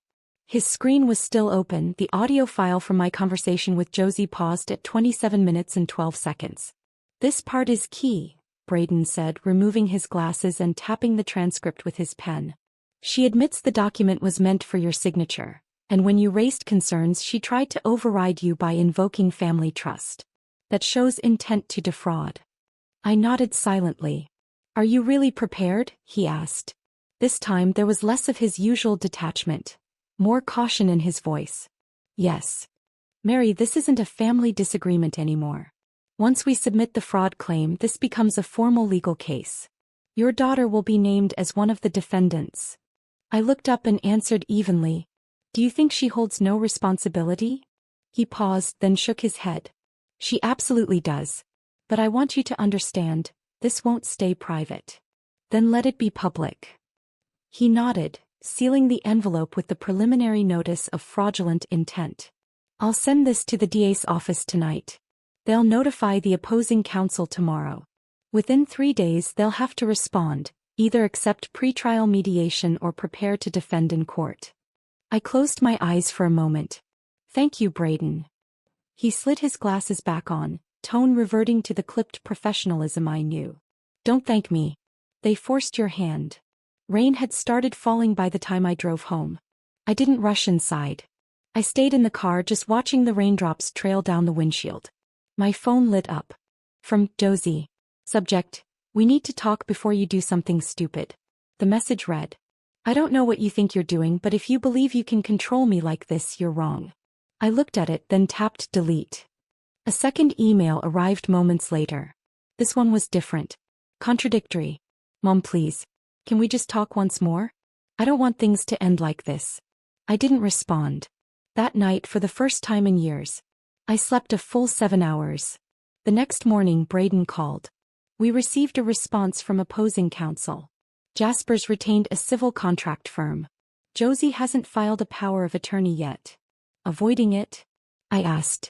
His screen was still open, the audio file from my conversation with Josie paused at 27 minutes and 12 seconds. This part is key, Braden said, removing his glasses and tapping the transcript with his pen. She admits the document was meant for your signature, and when you raised concerns she tried to override you by invoking family trust. That shows intent to defraud. I nodded silently. Are you really prepared? He asked. This time there was less of his usual detachment, more caution in his voice. Yes. Mary, this isn't a family disagreement anymore. Once we submit the fraud claim, this becomes a formal legal case. Your daughter will be named as one of the defendants. I looked up and answered evenly. Do you think she holds no responsibility? He paused, then shook his head. She absolutely does. But I want you to understand, this won't stay private. Then let it be public. He nodded, sealing the envelope with the preliminary notice of fraudulent intent. I'll send this to the DA's office tonight. They'll notify the opposing counsel tomorrow. Within 3 days they'll have to respond, either accept pretrial mediation or prepare to defend in court. I closed my eyes for a moment. Thank you, Braden. He slid his glasses back on, tone reverting to the clipped professionalism I knew. Don't thank me. They forced your hand. Rain had started falling by the time I drove home. I didn't rush inside. I stayed in the car just watching the raindrops trail down the windshield. My phone lit up. From Josie. Subject: we need to talk before you do something stupid. The message read: I don't know what you think you're doing, but if you believe you can control me like this, you're wrong. I looked at it, then tapped delete. A second email arrived moments later. This one was different. Contradictory. Mom, please. Can we just talk once more? I don't want things to end like this. I didn't respond. That night, for the first time in years, I slept a full 7 hours. The next morning, Braden called. We received a response from opposing counsel. Jasper's retained a civil contract firm. Josie hasn't filed a power of attorney yet. Avoiding it? I asked.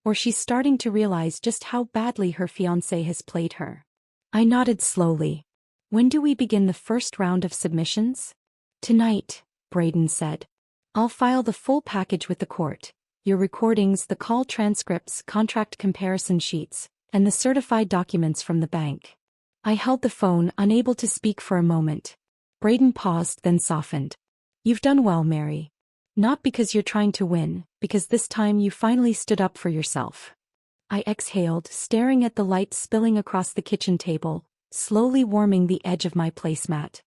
Or she's starting to realize just how badly her fiancé has played her. I nodded slowly. When do we begin the first round of submissions? Tonight, Braden said. I'll file the full package with the court. Your recordings, the call transcripts, contract comparison sheets, and the certified documents from the bank. I held the phone, unable to speak for a moment. Braden paused, then softened. You've done well, Mary. Not because you're trying to win, because this time you finally stood up for yourself. I exhaled, staring at the light spilling across the kitchen table, slowly warming the edge of my placemat.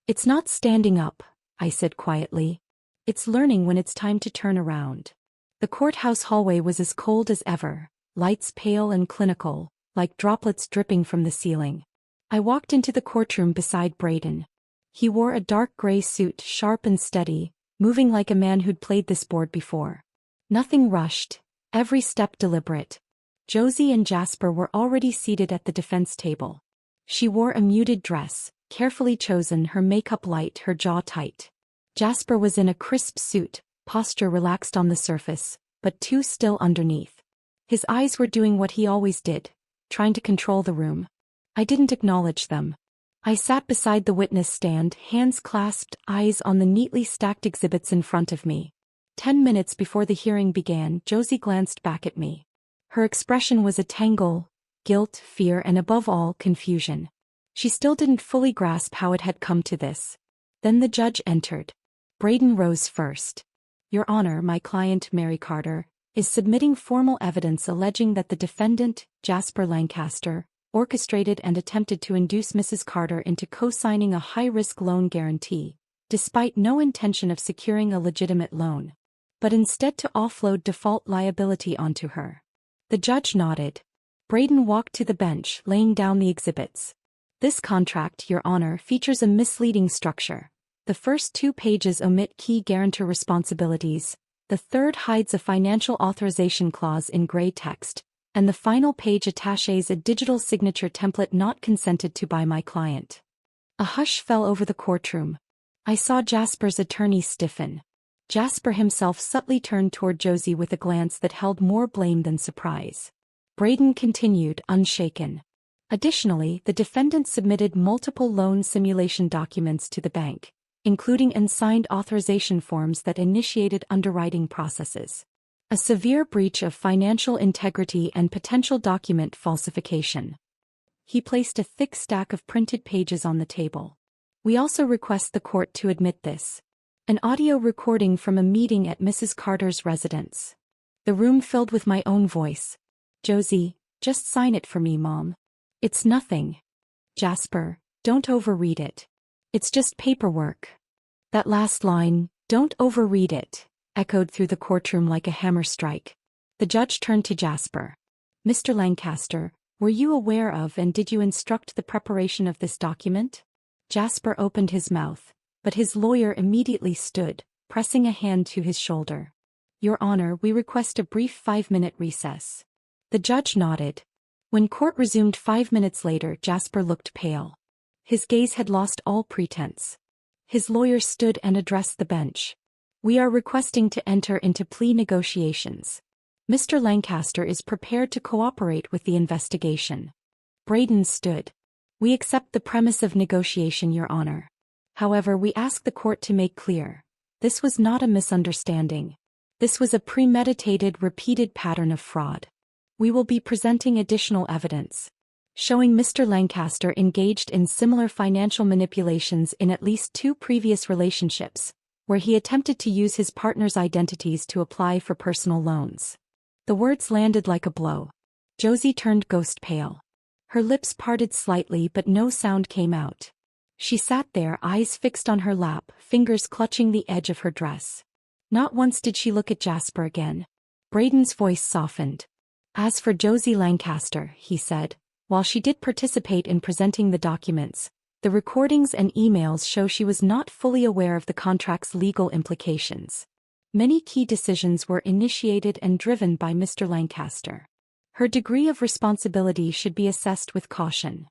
It's not standing up, I said quietly. It's learning when it's time to turn around. The courthouse hallway was as cold as ever, lights pale and clinical, like droplets dripping from the ceiling. I walked into the courtroom beside Braden. He wore a dark gray suit, sharp and steady, moving like a man who'd played this board before. Nothing rushed, every step deliberate. Josie and Jasper were already seated at the defense table. She wore a muted dress, carefully chosen, her makeup light, her jaw tight. Jasper was in a crisp suit, posture relaxed on the surface, but too still underneath. His eyes were doing what he always did, trying to control the room. I didn't acknowledge them. I sat beside the witness stand, hands clasped, eyes on the neatly stacked exhibits in front of me. 10 minutes before the hearing began, Josie glanced back at me. Her expression was a tangle: guilt, fear, and above all, confusion. She still didn't fully grasp how it had come to this. Then the judge entered. Braden rose first. Your Honor, my client, Mary Carter, is submitting formal evidence alleging that the defendant, Jasper Lancaster, orchestrated and attempted to induce Mrs. Carter into co-signing a high-risk loan guarantee, despite no intention of securing a legitimate loan, but instead to offload default liability onto her. The judge nodded. Braden walked to the bench, laying down the exhibits. This contract, Your Honor, features a misleading structure. The first 2 pages omit key guarantor responsibilities, the third hides a financial authorization clause in gray text, and the final page attaches a digital signature template not consented to by my client. A hush fell over the courtroom. I saw Jasper's attorney stiffen. Jasper himself subtly turned toward Josie with a glance that held more blame than surprise. Braden continued, unshaken. Additionally, the defendant submitted multiple loan simulation documents to the bank, including unsigned authorization forms that initiated underwriting processes. A severe breach of financial integrity and potential document falsification. He placed a thick stack of printed pages on the table. We also request the court to admit this. An audio recording from a meeting at Mrs. Carter's residence. The room filled with my own voice. Josie, just sign it for me, Mom. It's nothing. Jasper, don't overread it. It's just paperwork. That last line, don't overread it, echoed through the courtroom like a hammer strike. The judge turned to Jasper. Mr. Lancaster, were you aware of and did you instruct the preparation of this document? Jasper opened his mouth, but his lawyer immediately stood, pressing a hand to his shoulder. Your Honor, we request a brief 5-minute recess. The judge nodded. When court resumed 5 minutes later, Jasper looked pale. His gaze had lost all pretense. His lawyer stood and addressed the bench. We are requesting to enter into plea negotiations. Mr. Lancaster is prepared to cooperate with the investigation. Braden stood. We accept the premise of negotiation, Your Honor. However, we ask the court to make clear, this was not a misunderstanding. This was a premeditated, repeated pattern of fraud. We will be presenting additional evidence, showing Mr. Lancaster engaged in similar financial manipulations in at least 2 previous relationships, where he attempted to use his partner's identities to apply for personal loans. The words landed like a blow. Josie turned ghost pale. Her lips parted slightly, but no sound came out. She sat there, eyes fixed on her lap, fingers clutching the edge of her dress. Not once did she look at Jasper again. Braden's voice softened. As for Josie Lancaster, he said, while she did participate in presenting the documents, the recordings and emails show she was not fully aware of the contract's legal implications. Many key decisions were initiated and driven by Mr. Lancaster. Her degree of responsibility should be assessed with caution.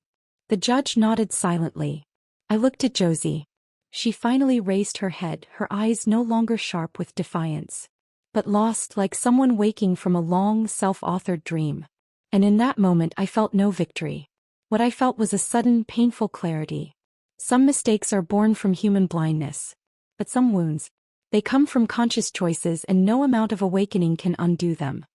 The judge nodded silently. I looked at Josie. She finally raised her head, her eyes no longer sharp with defiance, but lost like someone waking from a long, self-authored dream. And in that moment I felt no victory. What I felt was a sudden, painful clarity. Some mistakes are born from human blindness. But some wounds, they come from conscious choices, and no amount of awakening can undo them.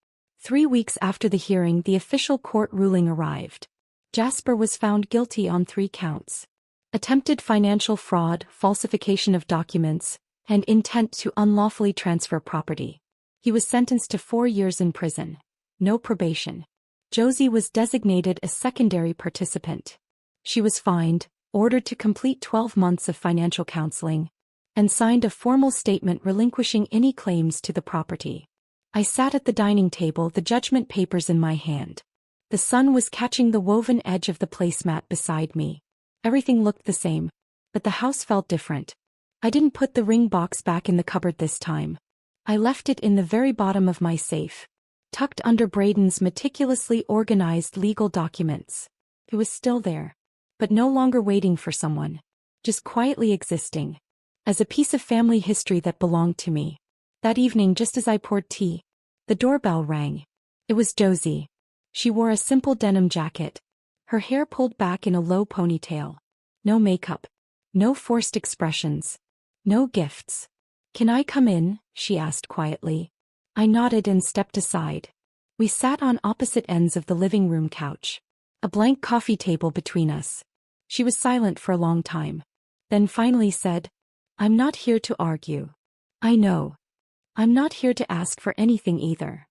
3 weeks after the hearing, the official court ruling arrived. Jasper was found guilty on 3 counts. Attempted financial fraud, falsification of documents, and intent to unlawfully transfer property. He was sentenced to 4 years in prison. No probation. Josie was designated a secondary participant. She was fined, ordered to complete 12 months of financial counseling, and signed a formal statement relinquishing any claims to the property. I sat at the dining table, the judgment papers in my hand. The sun was catching the woven edge of the placemat beside me. Everything looked the same, but the house felt different. I didn't put the ring box back in the cupboard this time. I left it in the very bottom of my safe, tucked under Braden's meticulously organized legal documents. It was still there, but no longer waiting for someone, just quietly existing, as a piece of family history that belonged to me. That evening, just as I poured tea, the doorbell rang. It was Josie. She wore a simple denim jacket, her hair pulled back in a low ponytail. No makeup, no forced expressions, no gifts. "Can I come in?" she asked quietly. I nodded and stepped aside. We sat on opposite ends of the living room couch, a blank coffee table between us. She was silent for a long time, then finally said, "I'm not here to argue. I know. I'm not here to ask for anything either."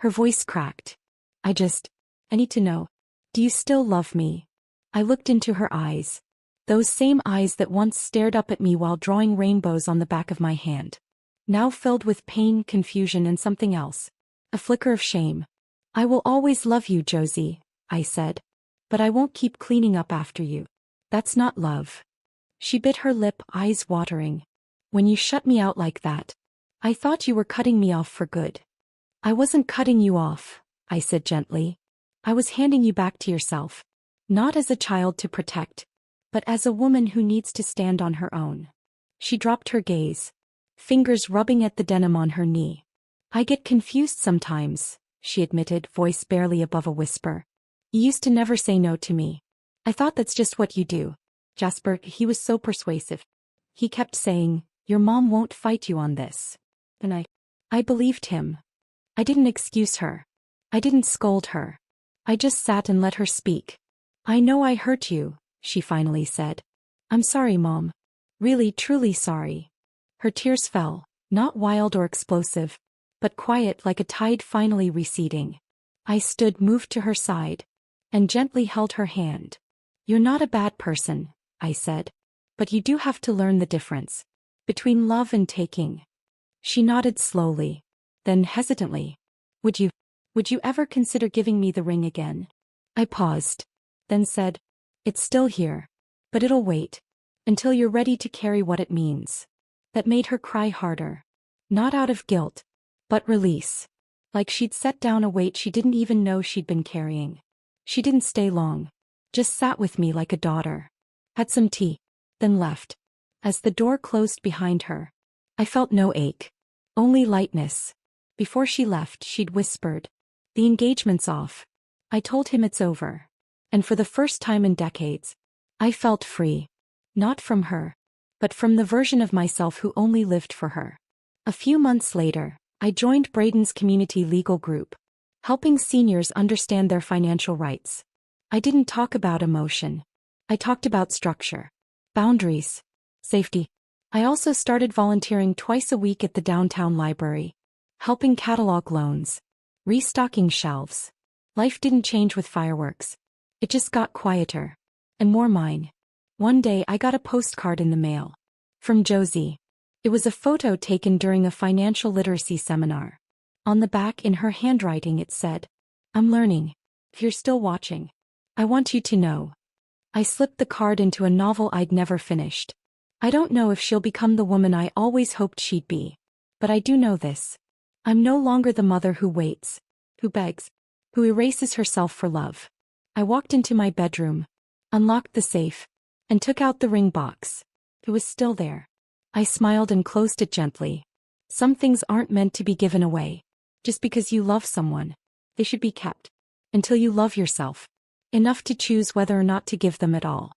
Her voice cracked. I need to know. Do you still love me?" I looked into her eyes. Those same eyes that once stared up at me while drawing rainbows on the back of my hand. Now filled with pain, confusion, and something else. A flicker of shame. "I will always love you, Josie," I said. "But I won't keep cleaning up after you. That's not love." She bit her lip, eyes watering. "When you shut me out like that, I thought you were cutting me off for good." "I wasn't cutting you off," I said gently. "I was handing you back to yourself. Not as a child to protect, but as a woman who needs to stand on her own." She dropped her gaze, fingers rubbing at the denim on her knee. "I get confused sometimes," she admitted, voice barely above a whisper. "You used to never say no to me. I thought that's just what you do. Jasper, he was so persuasive. He kept saying, 'Your mom won't fight you on this.' And I believed him. I didn't excuse her. I didn't scold her. I just sat and let her speak. 'I know I hurt you,' she finally said. 'I'm sorry, Mom. Really, truly sorry.'" Her tears fell, not wild or explosive, but quiet like a tide finally receding. I stood, moved to her side, and gently held her hand. "You're not a bad person," I said. "But you do have to learn the difference between love and taking." She nodded slowly, then hesitantly. Would you ever consider giving me the ring again?" I paused, then said, "It's still here, but it'll wait until you're ready to carry what it means." That made her cry harder. Not out of guilt, but release. Like she'd set down a weight she didn't even know she'd been carrying. She didn't stay long, just sat with me like a daughter. Had some tea, then left. As the door closed behind her, I felt no ache, only lightness. Before she left, she'd whispered, "The engagement's off." I told him it's over. And for the first time in decades, I felt free. Not from her, but from the version of myself who only lived for her. A few months later, I joined Braden's community legal group, helping seniors understand their financial rights. I didn't talk about emotion. I talked about structure, boundaries, safety. I also started volunteering twice a week at the downtown library, helping catalog loans, restocking shelves. Life didn't change with fireworks. It just got quieter. And more mine. One day I got a postcard in the mail. From Josie. It was a photo taken during a financial literacy seminar. On the back in her handwriting it said, "I'm learning. If you're still watching, I want you to know." I slipped the card into a novel I'd never finished. I don't know if she'll become the woman I always hoped she'd be. But I do know this. I'm no longer the mother who waits, who begs, who erases herself for love. I walked into my bedroom, unlocked the safe, and took out the ring box. It was still there. I smiled and closed it gently. Some things aren't meant to be given away. Just because you love someone, they should be kept. Until you love yourself enough to choose whether or not to give them at all.